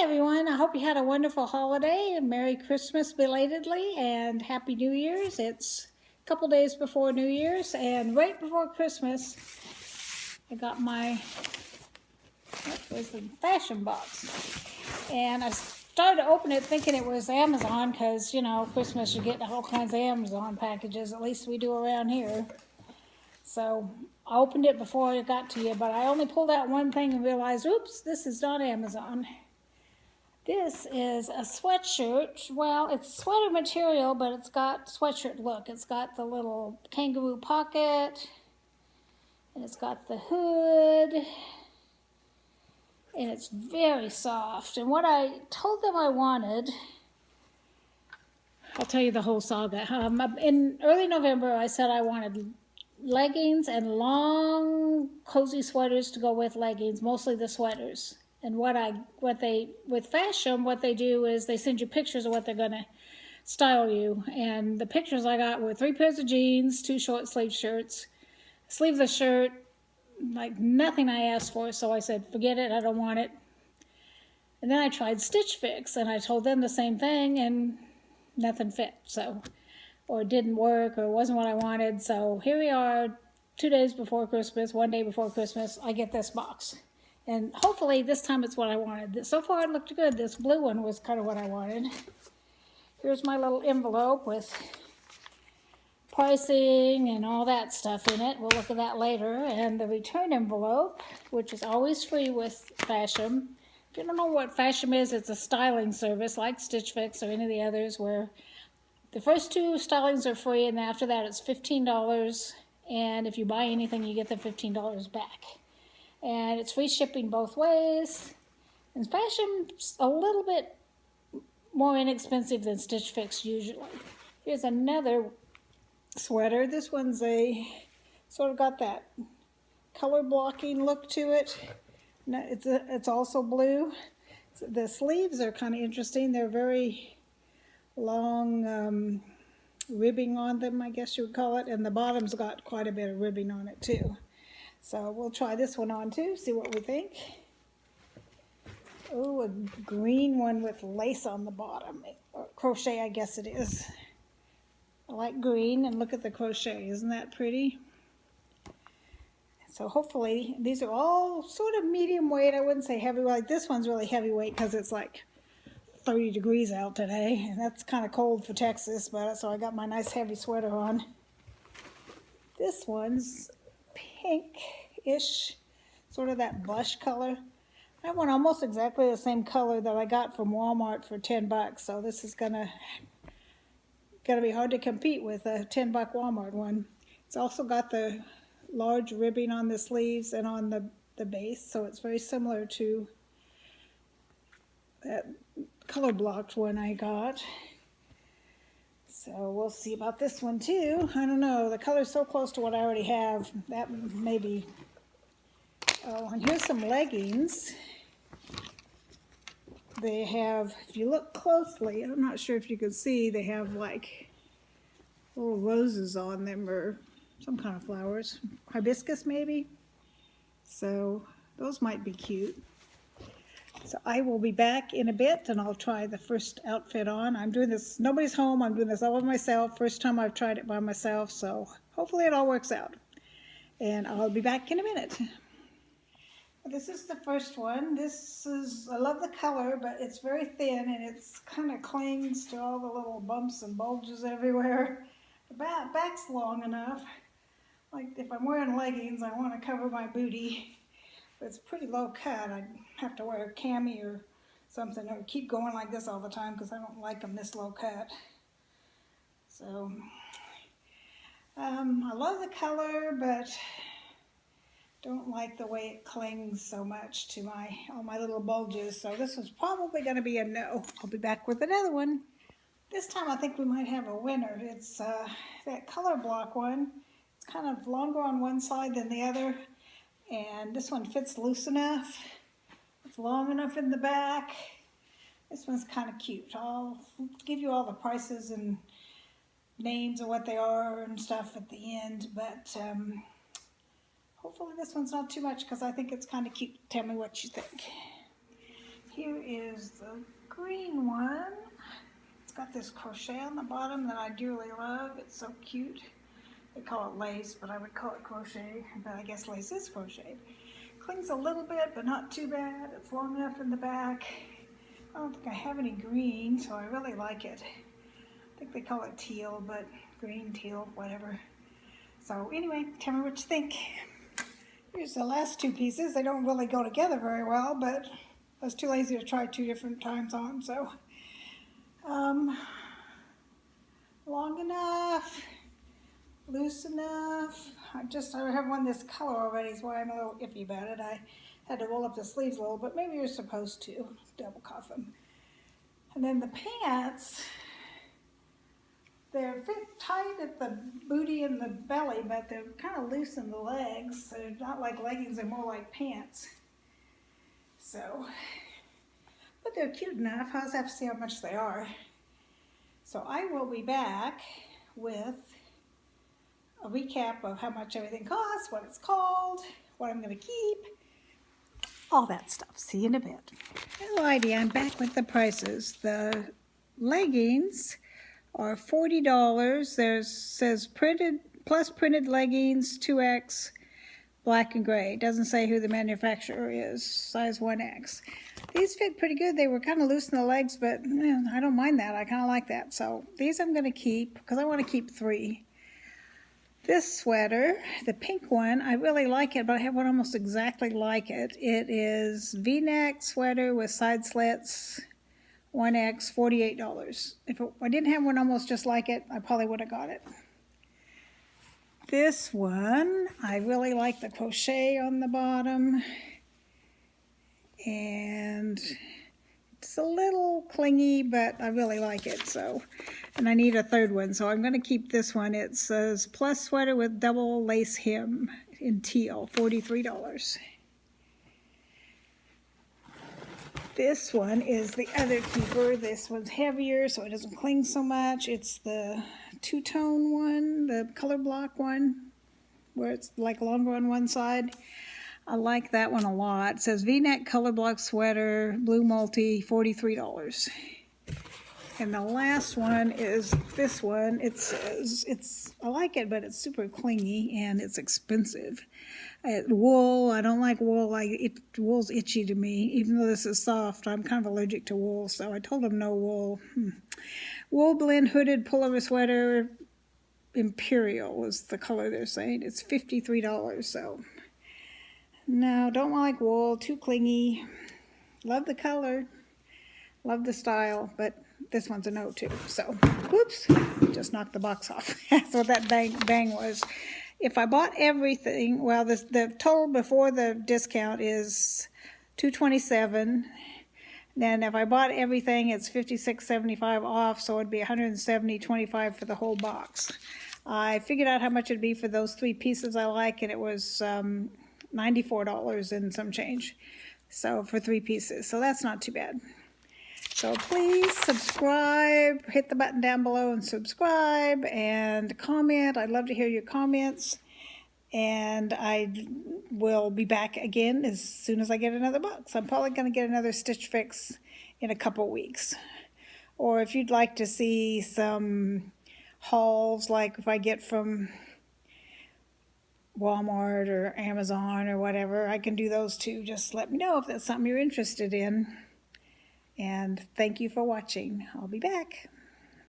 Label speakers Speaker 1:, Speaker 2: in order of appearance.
Speaker 1: Hi everyone, I hope you had a wonderful holiday and Merry Christmas belatedly and Happy New Year's. It's a couple days before New Year's and right before Christmas I got my, what was the Fashom box. And I started to open it thinking it was Amazon because, you know, Christmas you get all kinds of Amazon packages, at least we do around here. So I opened it before it got to you, but I only pulled out one thing and realized, oops, this is not Amazon. This is a sweatshirt. Well, it's sweater material, but it's got sweatshirt look. It's got the little kangaroo pocket, and it's got the hood, and it's very soft. And what I told them I wanted, I'll tell you the whole saga. In early November, I said I wanted leggings and long, cozy sweaters to go with leggings, mostly the sweaters. And with Fashom, what they do is they send you pictures of what they're gonna style you. And the pictures I got were 3 pairs of jeans, 2 short sleeve shirts, sleeveless shirt, like nothing I asked for. So I said, forget it, I don't want it. And then I tried Stitch Fix and I told them the same thing and nothing fit. So, or it didn't work or it wasn't what I wanted. So here we are, 2 days before Christmas, 1 day before Christmas, I get this box. And hopefully this time it's what I wanted. So far it looked good. This blue one was kind of what I wanted. Here's my little envelope with pricing and all that stuff in it. We'll look at that later. And the return envelope, which is always free with Fashom. If you don't know what Fashom is, it's a styling service like Stitch Fix or any of the others where the first 2 stylings are free and after that it's $15. And if you buy anything, you get the $15 back. And it's free shipping both ways. And Fashom's a little bit more inexpensive than Stitch Fix usually. Here's another sweater. This one's sort of got that color blocking look to it. It's also blue. The sleeves are kind of interesting. They're very long ribbing on them, I guess you would call it. And the bottom's got quite a bit of ribbing on it too. So we'll try this one on too, see what we think. Oh, a green one with lace on the bottom. Or crochet, I guess it is. I like green, and look at the crochet. Isn't that pretty? So hopefully, these are all sort of medium weight. I wouldn't say heavy. Like this one's really heavyweight because it's like 30 degrees out today. And that's kind of cold for Texas, but so I got my nice heavy sweater on. This one's pinkish, sort of that blush color. I want almost exactly the same color that I got from Walmart for 10 bucks. So this is gonna be hard to compete with a 10-buck Walmart one. It's also got the large ribbing on the sleeves and on the base, so it's very similar to that color blocked one I got. So we'll see about this one too. I don't know, the color's so close to what I already have. That maybe. Oh, and here's some leggings. They have, if you look closely, I'm not sure if you can see, they have like little roses on them or some kind of flowers. Hibiscus maybe. So those might be cute. So I will be back in a bit and I'll try the first outfit on. I'm doing this, nobody's home, I'm doing this all by myself. First time I've tried it by myself, so hopefully it all works out. And I'll be back in a minute. This is the first one. I love the color, but it's very thin and it's kind of clings to all the little bumps and bulges everywhere. The back's long enough. Like if I'm wearing leggings, I want to cover my booty. But it's pretty low cut. I'd have to wear a cami or something or keep going like this all the time because I don't like them this low cut. So I love the color, but don't like the way it clings so much to all my little bulges. So this is probably going to be a no. I'll be back with another one. This time I think we might have a winner. It's that color block one. It's kind of longer on one side than the other. And this one fits loose enough. It's long enough in the back. This one's kind of cute. I'll give you all the prices and names of what they are and stuff at the end. But hopefully this one's not too much because I think it's kind of cute. Tell me what you think. Here is the green one. It's got this crochet on the bottom that I dearly love. It's so cute. They call it lace, but I would call it crochet, but I guess lace is crocheted. Clings a little bit, but not too bad. It's long enough in the back. I don't think I have any green, so I really like it. I think they call it teal, but green, teal, whatever. So anyway, tell me what you think. Here's the last two pieces. They don't really go together very well, but I was too lazy to try 2 different times on, so. Long enough, loose enough. I have one this color already, is why I'm a little iffy about it. I had to roll up the sleeves a little, but maybe you're supposed to double cuff them. And then the pants, they're fit tight at the booty and the belly, but they're kind of loose in the legs. They're not like leggings, they're more like pants. So, but they're cute enough. I'll just have to see how much they are. So I will be back with a recap of how much everything costs, what it's called, what I'm going to keep, all that stuff. See you in a bit. Alrighty, I'm back with the prices. The leggings are $40. There's says printed plus printed leggings 2X, black and gray. It doesn't say who the manufacturer is. Size 1X. These fit pretty good. They were kind of loose in the legs, but I don't mind that. I kind of like that. So these I'm going to keep because I want to keep 3. This sweater, the pink one, I really like it, but I have one almost exactly like it. It is V-neck sweater with side slits, 1X, $48. If I didn't have one almost just like it, I probably would have got it. This one, I really like the crochet on the bottom. And it's a little clingy, but I really like it. So, and I need a third one, so I'm going to keep this one. It says plus sweater with double lace hem in teal, $43. This one is the other keeper. This one's heavier, so it doesn't cling so much. It's the two-tone one, the color block one, where it's like longer on one side. I like that one a lot. It says V-neck color block sweater, blue multi, $43. And the last one is this one. It says, I like it, but it's super clingy and it's expensive. Wool, I don't like wool. Wool's itchy to me. Even though this is soft, I'm kind of allergic to wool, so I told them no wool. Wool blend hooded pullover sweater, Imperial was the color they're saying. It's $53, so. No, don't like wool, too clingy. Love the color, love the style, but this one's a no too. So, whoops, just knocked the box off. That's what that bang was. If I bought everything, well, the total before the discount is $227. Then if I bought everything, it's $56.75 off, so it'd be $170.25 for the whole box. I figured out how much it'd be for those 3 pieces I like, and it was $94 and some change, so for 3 pieces, so that's not too bad. So please subscribe, hit the button down below and subscribe, and comment. I'd love to hear your comments, and I will be back again as soon as I get another box. I'm probably going to get another Stitch Fix in a couple weeks, or if you'd like to see some hauls like if I get from Walmart or Amazon or whatever, I can do those too. Just let me know if that's something you're interested in. And thank you for watching. I'll be back.